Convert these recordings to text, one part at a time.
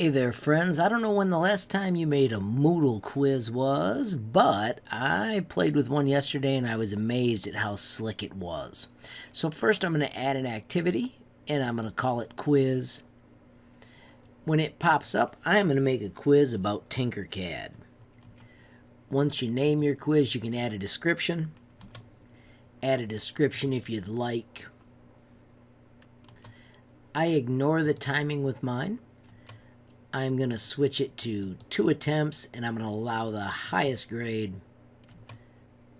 Hey there, friends. I don't know when the last time you made a Moodle quiz was, but I played with one yesterday and I was amazed at how slick it was. So first I'm going to add an activity and I'm going to call it quiz. When it pops up, I'm going to make a quiz about Tinkercad. Once you name your quiz, you can add a description. Add a description if you'd like. I ignore the timing with mine. I'm going to switch it to 2 attempts, and I'm going to allow the highest grade.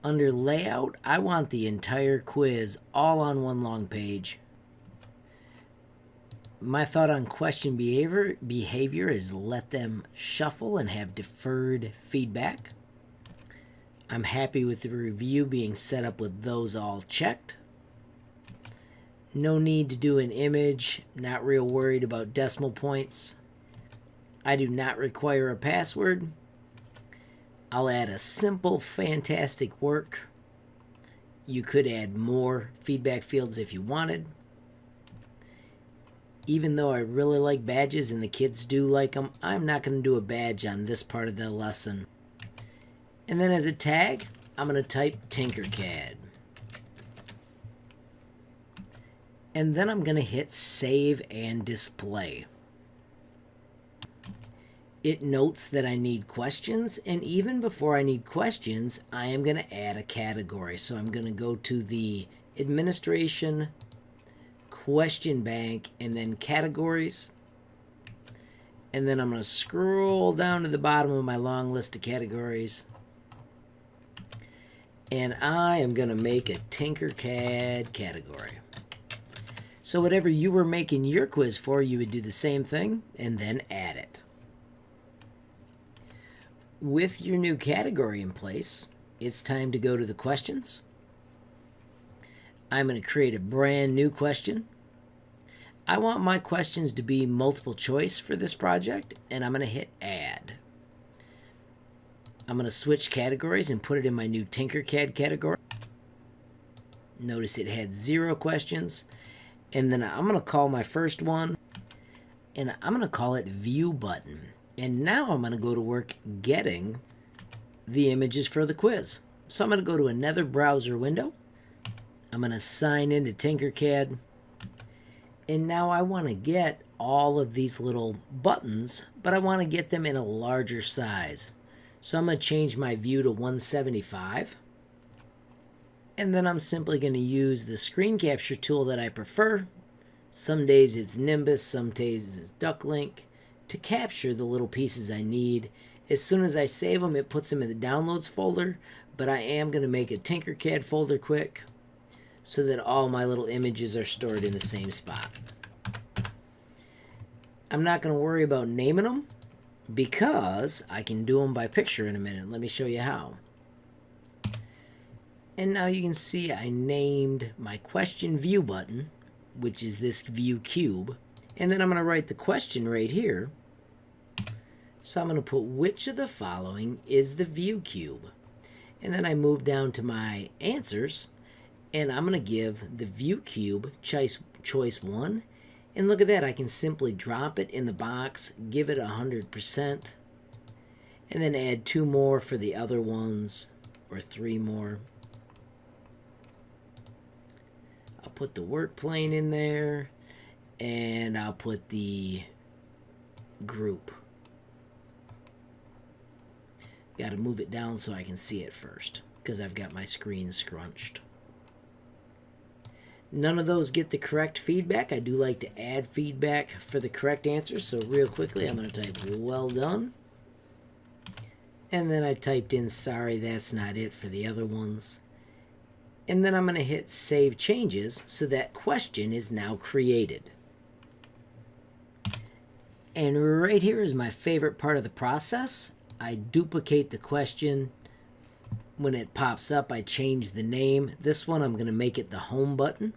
Under layout, I want the entire quiz all on one long page. My thought on question behavior is let them shuffle and have deferred feedback. I'm happy with the review being set up with those all checked. No need to do an image, not real worried about decimal points. I do not require a password. I'll add a simple, fantastic work. You could add more feedback fields if you wanted. Even though I really like badges and the kids do like them, I'm not going to do a badge on this part of the lesson. And then as a tag, I'm going to type Tinkercad. And then I'm going to hit Save and Display. It notes that I need questions, and even before I need questions, I am going to add a category. So I'm going to go to the Administration, Question Bank, and then Categories. And then I'm going to scroll down to the bottom of my long list of categories. And I am going to make a Tinkercad category. So whatever you were making your quiz for, you would do the same thing and then add it. With your new category in place, it's time to go to the questions. I'm going to create a brand new question. I want my questions to be multiple choice for this project, and I'm going to hit Add. I'm going to switch categories and put it in my new Tinkercad category. Notice it had 0 questions. And then I'm going to call my first one, and I'm going to call it View Button. And now I'm going to go to work getting the images for the quiz. So I'm going to go to another browser window. I'm going to sign into Tinkercad. And now I want to get all of these little buttons, but I want to get them in a larger size. So I'm going to change my view to 175. And then I'm simply going to use the screen capture tool that I prefer. Some days it's Nimbus, some days it's DuckLink, to capture the little pieces I need. As soon as I save them, it puts them in the downloads folder, but I am going to make a Tinkercad folder quick so that all my little images are stored in the same spot. I'm not going to worry about naming them because I can do them by picture in a minute. Let me show you how. And now you can see I named my question view button, which is this view cube. And then I'm going to write the question right here. So I'm going to put which of the following is the view cube. And then I move down to my answers. And I'm going to give the view cube choice 1. And look at that. I can simply drop it in the box, give it 100%. And then add 2 more for the other ones, or 3 more. I'll put the work plane in there, and I'll put the group. Got to move it down so I can see it first, because I've got my screen scrunched. None of those get the correct feedback. I do like to add feedback for the correct answers, so real quickly I'm going to type well done. And then I typed in sorry, that's not it for the other ones. And then I'm going to hit Save Changes, so that question is now created. And right here is my favorite part of the process. I duplicate the question. When it pops up, I change the name. This one, I'm going to make it the home button.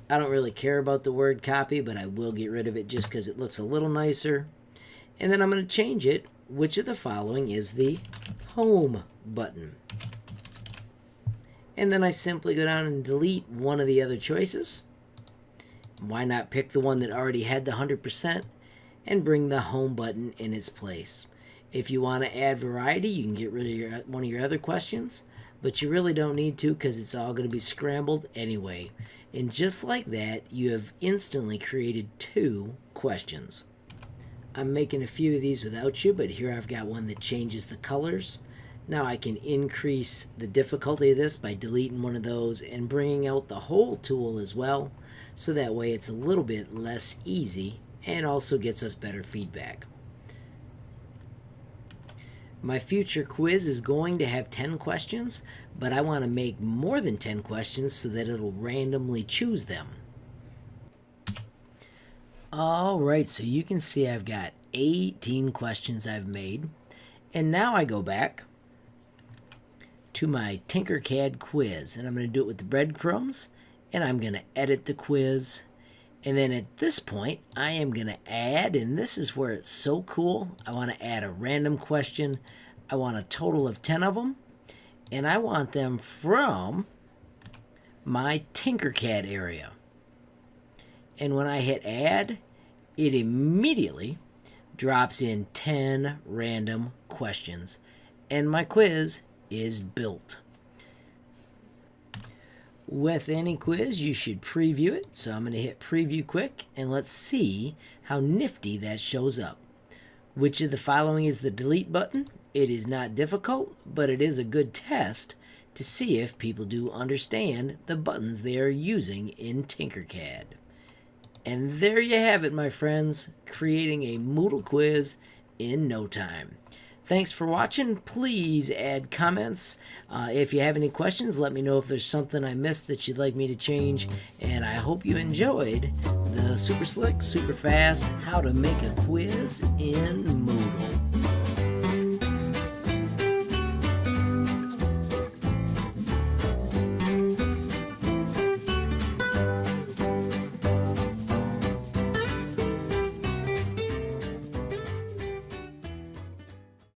I don't really care about the word copy, but I will get rid of it just because it looks a little nicer. And then I'm going to change it. Which of the following is the home button? And then I simply go down and delete one of the other choices. Why not pick the one that already had the 100% and bring the home button in its place? If you want to add variety, you can get rid of one of your other questions, but you really don't need to because it's all going to be scrambled anyway. And just like that, you have instantly created 2 questions. I'm making a few of these without you, but here I've got one that changes the colors. Now I can increase the difficulty of this by deleting one of those and bringing out the whole tool as well, so that way it's a little bit less easy and also gets us better feedback. My future quiz is going to have 10 questions, but I want to make more than 10 questions so that it'll randomly choose them. Alright, so you can see I've got 18 questions I've made. And now I go back to my Tinkercad quiz, and I'm going to do it with the breadcrumbs, and I'm going to edit the quiz. And then at this point, I am going to add, and this is where it's so cool, I want to add a random question. I want a total of 10 of them, and I want them from my Tinkercad area. And when I hit add, it immediately drops in 10 random questions, and my quiz is built. With any quiz, you should preview it, so I'm going to hit preview quick, and let's see how nifty that shows up. Which of the following is the delete button? It is not difficult, but it is a good test to see if people do understand the buttons they are using in Tinkercad. And there you have it, my friends, creating a Moodle quiz in no time. Thanks for watching. Please add comments. If you have any questions, let me know if there's something I missed that you'd like me to change. And I hope you enjoyed the super slick, super fast, how to make a quiz in Moodle.